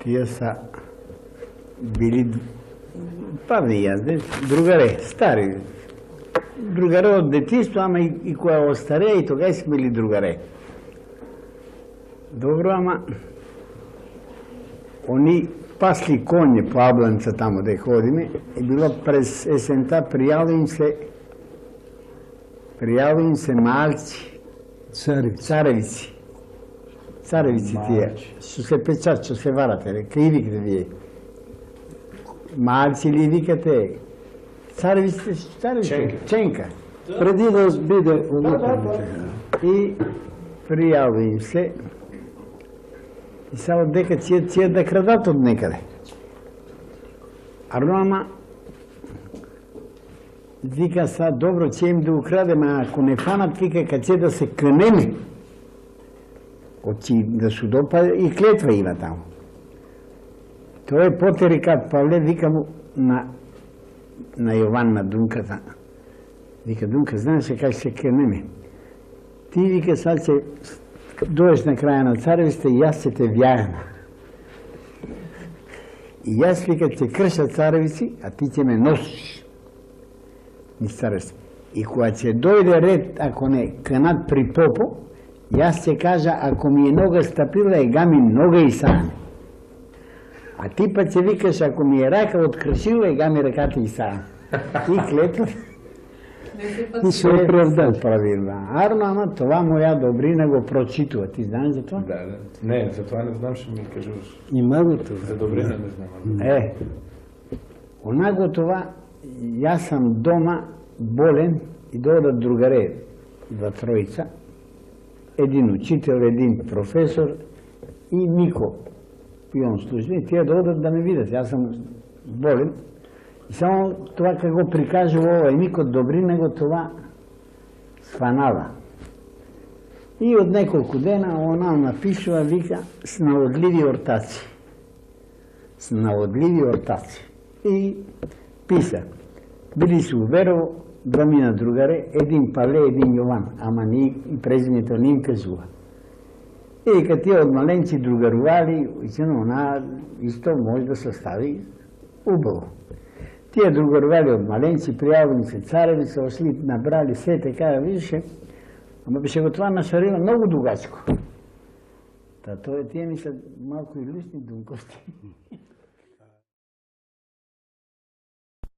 Тия са били парни язде, другаре, стари. Другаре от детинство, ама и која остареа и тогава сме били другаре. Добро, ама они пасли конје по Абланца тамо да ходиме и било през есента пријави им се малци, царевици тие, што се печат, што се варате, кај викате вие? Малци ли викате? Царевиците, Ченка. Преди да биде уnuтрните. И пријави им се и само дека тие да крадат од некаде. Ама вика са, добро, ќе им да украдеме, ако не фанат, вика, кај ќе да се клнеме. Очи да судопа и клетва има таму. Тоа е потери кад Павле, вика му на Јован, на Дунката. Вика, Дунка, знаеш ли как се клнеме? Ти, вика, сад ќе дојдеш на краја на царевиста и јас ќе те вјајам. И јас, вика, ќе крша царевици, а ти ќе ме носиш. Низ царевиста. И кога ќе дојде ред, ако не кнат при попо, јас ќе кажа, ако ми е нога стапила, ега ми нога и саме. А ти па ќе викаш, ако ми е рака откршила, ега ми раката и саме. И клетва. И се оправдал. Правилно. Арно, ама това моја добрина го прочитува. Ти знаеш за това? Да. Не, за това не знам, ще ми кажеш. Има го това. За добрина не знам. Онаго това, јас сам дома болен и дојдат другаре, два тројца, един учител, един професор и Нико, пион служби, тие дојдат да ме видат. Јас сам болен. И само това как го прикажува овој Нико добрина го това сванава. И од неколку дена она напишува, вика, снаодливи ортаци. Снаодливи ортаци. И писа. Били се уверово двамина другаре, един Павле, един Јован, ама и презимето не им кажува. И кога тие од маленци другарували, она исто може да се стави убаво. Тие другарували од маленци, пријавили се царевица, осли, набрали се, така видише, ама беше го това нашарило многу дугачко. Тие ми се малку и лични думковски.